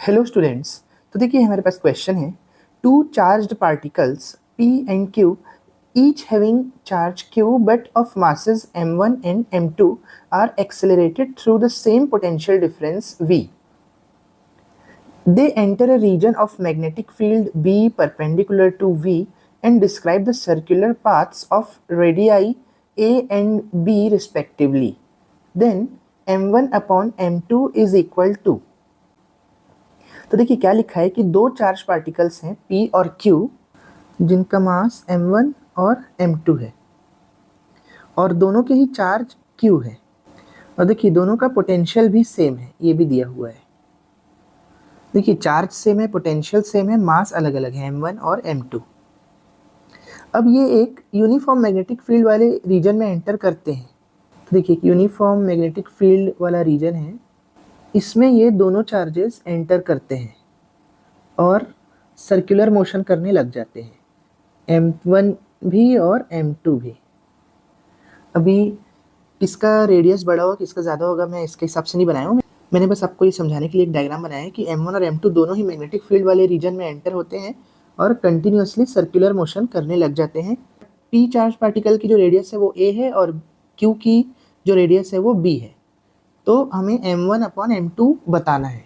Hello students. तो देखिए हमारे पास क्वेश्चन है, two charged particles P and Q each having charge Q but of masses m1 and m2 are accelerated through the same potential difference V. They enter a region of magnetic field B perpendicular to V and describe the circular paths of radii A and B respectively. Then m1 upon m2 is equal to। तो देखिए क्या लिखा है कि दो charge particles हैं P और Q जिनका मास m1 और m2 है और दोनों के ही चार्ज Q है। और देखिए दोनों का पोटेंशियल भी सेम है, ये भी दिया हुआ है। देखिए चार्ज सेम है, पोटेंशियल सेम है, मास अलग अलग है m1 और m2। अब ये एक यूनिफॉर्म मैग्नेटिक फील्ड वाले रीजन में एंटर करते हैं। तो देखिए यूनिफॉर्म मैग्नेटिक फील्ड वाला रीजन है, इसमें ये दोनों चार्जेस एंटर करते हैं और सर्कुलर मोशन करने लग जाते हैं, m1 भी और m2 भी। अभी किसका रेडियस बड़ा होगा किसका ज़्यादा होगा मैं इसके हिसाब से नहीं बनाया हूँ, मैंने बस आपको ये समझाने के लिए एक डायग्राम बनाया है कि m1 और m2 दोनों ही मैग्नेटिक फील्ड वाले रीजन में एंटर होते हैं और कंटिन्यूसली सर्कुलर मोशन करने लग जाते हैं। p चार्ज पार्टिकल की जो रेडियस है वो a है और q की जो रेडियस है वो b है। तो हमें m1 अपॉन m2 बताना है।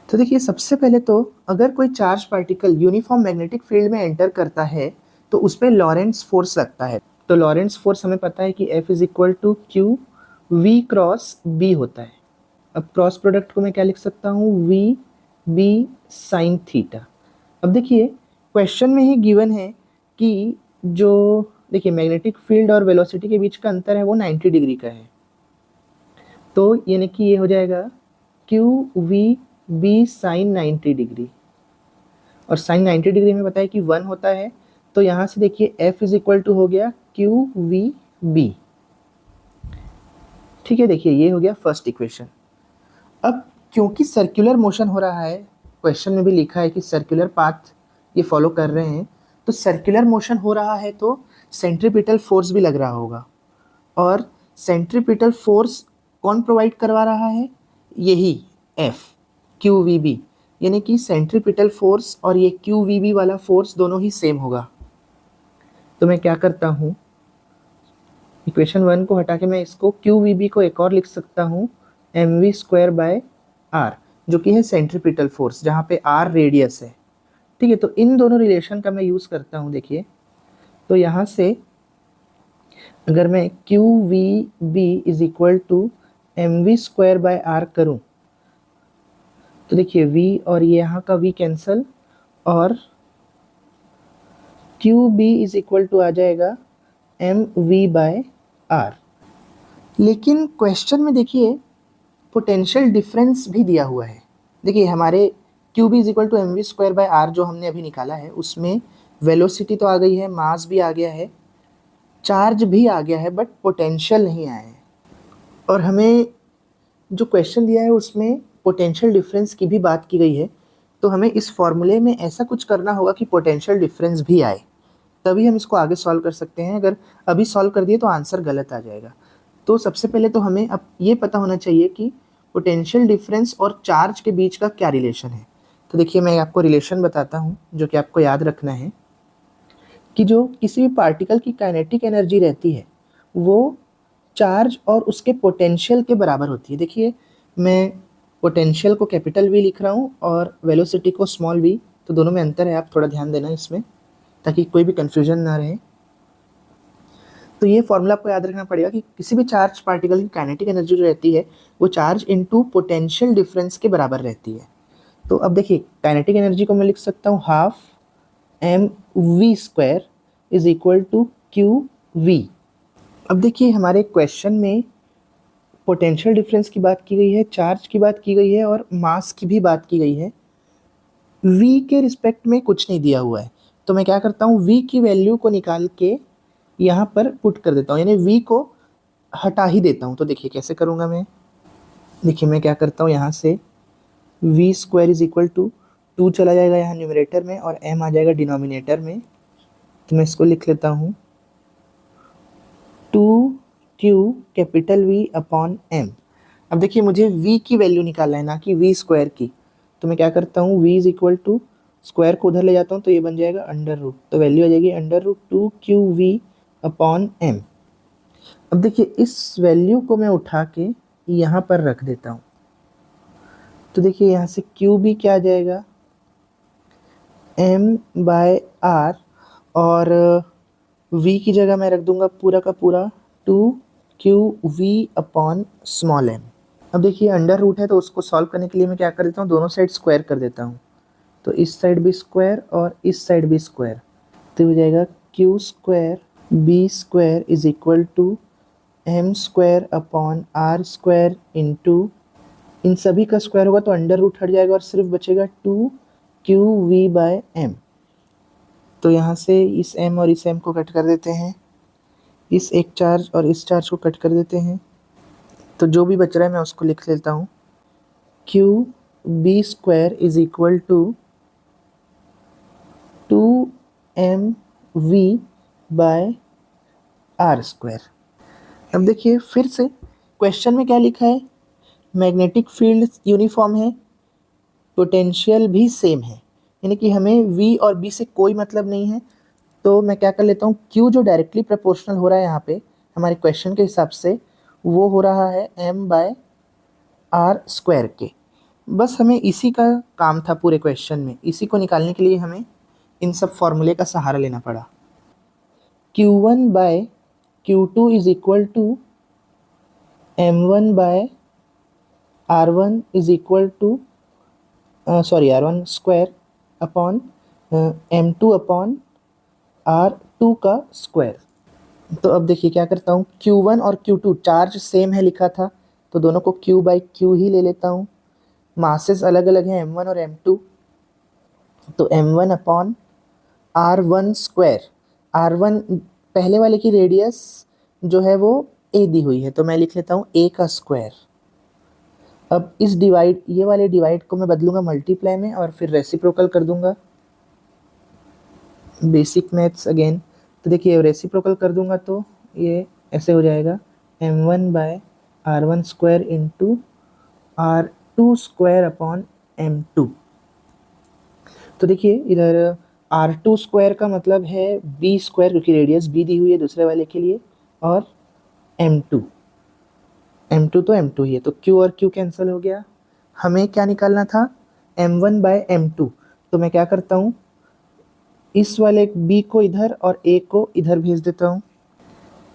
तो देखिए सबसे पहले तो अगर कोई charge particle uniform magnetic field में एंटर करता है तो उस पर लॉरेंट्ज फोर्स लगता है। तो लॉरेंट्ज फोर्स हमें पता है कि F is equal to Q V cross B होता है। अब क्रॉस प्रोडक्ट को मैं क्या लिख सकता हूँ, वी बी साइन थीटा। अब देखिए क्वेश्चन में ही गिवन है कि जो देखिए मैग्नेटिक फील्ड और वेलोसिटी के बीच का अंतर है वो 90 डिग्री का है। तो यानी कि ये हो जाएगा Q V B sine 90 degree, और साइन 90 डिग्री में बताया कि 1 होता है। तो यहाँ से देखिए F इज इक्वल टू हो गया क्यू वी बी। ठीक है, देखिए ये हो गया फर्स्ट इक्वेशन। अब क्योंकि सर्कुलर मोशन हो रहा है, क्वेश्चन में भी लिखा है कि सर्कुलर पाथ ये फॉलो कर रहे हैं, तो सर्कुलर मोशन हो रहा है तो सेंट्रीपिटल फोर्स भी लग रहा होगा। और सेंट्रीपिटल फोर्स कौन प्रोवाइड करवा रहा है, यही F क्यू वी बी, यानी कि सेंट्रीपिटल फोर्स और ये क्यू वी बी वाला फोर्स दोनों ही सेम होगा। तो मैं क्या करता हूँ, इक्वेशन 1 को हटा के मैं इसको क्यू वी बी को एक और लिख सकता हूँ M V square by R, जो कि है सेंट्रीपिटल फोर्स, जहाँ पे आर रेडियस है। ठीक है, तो इन दोनों रिलेशन का मैं यूज़ करता हूँ। देखिए तो यहाँ से अगर मैं Q V B is equal to M V square by R करूँ तो देखिए v और ये यहाँ का v कैंसल और Q B is equal to आ जाएगा एम वी बाय आर। लेकिन क्वेश्चन में देखिए पोटेंशियल डिफरेंस भी दिया हुआ है। देखिए हमारे Q B is equal to M V square by R जो हमने अभी निकाला है उसमें वेलोसिटी तो आ गई है, मास भी आ गया है, चार्ज भी आ गया है, बट पोटेंशियल नहीं आया है। और हमें जो क्वेश्चन दिया है उसमें पोटेंशियल डिफरेंस की भी बात की गई है। तो हमें इस फॉर्मूले में ऐसा कुछ करना होगा कि पोटेंशियल डिफरेंस भी आए, तभी हम इसको आगे सॉल्व कर सकते हैं। अगर अभी सॉल्व कर दिए तो आंसर गलत आ जाएगा। तो सबसे पहले तो हमें अब ये पता होना चाहिए कि पोटेंशियल डिफरेंस और चार्ज के बीच का क्या रिलेशन है। तो देखिए मैं आपको रिलेशन बताता हूँ जो कि आपको याद रखना है कि जो किसी भी पार्टिकल की काइनेटिक एनर्जी रहती है वो चार्ज और उसके पोटेंशियल के बराबर होती है। देखिए मैं पोटेंशियल को कैपिटल वी लिख रहा हूँ और वेलोसिटी को स्मॉल वी, तो दोनों में अंतर है, आप थोड़ा ध्यान देना इसमें ताकि कोई भी कन्फ्यूजन ना रहे। तो ये फॉर्मूला आपको याद रखना पड़ेगा कि किसी भी चार्ज पार्टिकल की काइनेटिक एनर्जी जो रहती है वो चार्ज इनटू पोटेंशियल डिफरेंस के बराबर रहती है। तो अब देखिए काइनेटिक एनर्जी को मैं लिख सकता हूँ half M V square is equal to Q V. अब देखिए हमारे क्वेश्चन में पोटेंशियल डिफरेंस की बात की गई है, चार्ज की बात की गई है और मास की भी बात की गई है। v के रिस्पेक्ट में कुछ नहीं दिया हुआ है, तो मैं क्या करता हूँ v की वैल्यू को निकाल के यहाँ पर पुट कर देता हूँ, यानी v को हटा ही देता हूँ। तो देखिए कैसे करूँगा मैं, देखिए मैं क्या करता हूँ, यहाँ से V square is equal to 2 चला जाएगा यहाँ न्यूमरेटर में और m आ जाएगा डिनोमिनेटर में। तो मैं इसको लिख लेता हूँ 2q capital V upon m। अब देखिए मुझे v की वैल्यू निकालना है, ना कि v स्क्वायर की। तो मैं क्या करता हूँ, v is equal to square को उधर ले जाता हूँ तो ये बन जाएगा अंडर रूट, तो वैल्यू आ जाएगी under root 2qv upon m। अब देखिए इस वैल्यू को मैं उठा के यहाँ पर रख देता हूँ, तो देखिए यहाँ से qb क्या आ जाएगा, m बाय r, और v की जगह मैं रख दूंगा पूरा का पूरा 2qv अपॉन स्मॉल m। अब देखिए अंडर रूट है तो उसको सॉल्व करने के लिए मैं क्या कर देता हूँ, दोनों साइड स्क्वायर कर देता हूँ, तो इस साइड भी स्क्वायर और इस साइड भी स्क्वायर, तो हो जाएगा q square b square is equal to m square upon r square into, इन सभी का स्क्वायर होगा तो अंडर रूट हट जाएगा और सिर्फ बचेगा 2qv बाय m। तो यहाँ से इस m और इस m को कट कर देते हैं, इस एक चार्ज और इस चार्ज को कट कर देते हैं, तो जो भी बच रहा है मैं उसको लिख लेता हूँ, qb square is equal to 2mv by r square. अब देखिए फिर से क्वेश्चन में क्या लिखा है, मैग्नेटिक फील्ड यूनिफॉर्म है, पोटेंशियल भी सेम है, यानी कि हमें v और b से कोई मतलब नहीं है, तो मैं क्या कर लेता हूँ, q जो डायरेक्टली प्रोपोर्शनल हो रहा है यहाँ पे हमारे क्वेश्चन के हिसाब से, वो हो रहा है m बाय r स्क्वायर के। बस हमें इसी का काम था पूरे क्वेश्चन में, इसी को निकालने के लिए हमें इन सब फॉर्मूले का सहारा लेना पड़ा। q1 by q2 is equal to m1 by r1 is equal to r1 square upon m2 upon r2 का स्क्वायर। तो अब देखिए क्या करता हूँ, q1 और q2 चार्ज सेम है लिखा था, तो दोनों को q बाई q ही ले लेता हूँ। मासेस अलग अलग हैं m1 और m2, तो m1 upon r1 square, r1 पहले वाले की रेडियस जो है वो a दी हुई है, तो मैं लिख लेता हूँ a का स्क्वायर। अब इस डिवाइड, ये वाले डिवाइड को मैं बदलूंगा मल्टीप्लाई में और फिर रेसिप्रोकल कर दूंगा, बेसिक मैथ्स अगेन। तो देखिए रेसिप्रोकल कर दूंगा तो ये ऐसे हो जाएगा m1 by r1 square into r2 square upon m2। तो देखिए इधर r2 स्क्वायर का मतलब है b स्क्वायर, क्योंकि रेडियस b दी हुई है दूसरे वाले के लिए, और m2 तो m2 ही है, तो q और q कैंसिल हो गया। हमें क्या निकालना था, m1 बाय m2, तो मैं क्या करता हूँ, इस वाले b को इधर और a को इधर भेज देता हूँ,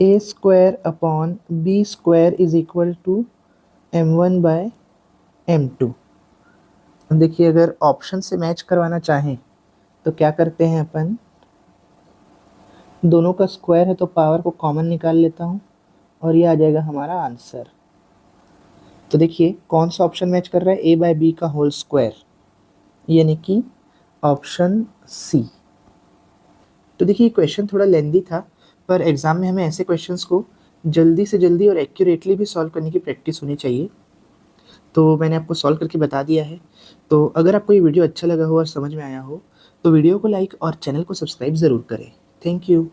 a square upon b square is equal to m1 by m2। देखिए अगर ऑप्शन से मैच करवाना चाहें तो क्या करते हैं अपन, दोनों का स्क्वायर है तो पावर को कॉमन निकाल लेता हूँ और ये आ जाएगा हमारा आंसर। तो देखिए कौन सा ऑप्शन मैच कर रहा है, a बाय बी का होल स्क्वायर, यानी कि ऑप्शन सी। तो देखिए क्वेश्चन थोड़ा लेंदी था, पर एग्ज़ाम में हमें ऐसे क्वेश्चंस को जल्दी से जल्दी और एक्यूरेटली भी सॉल्व करने की प्रैक्टिस होनी चाहिए, तो मैंने आपको सॉल्व करके बता दिया है। तो अगर आपको ये वीडियो अच्छा लगा हो और समझ में आया हो तो वीडियो को लाइक और चैनल को सब्सक्राइब ज़रूर करें। Thank you.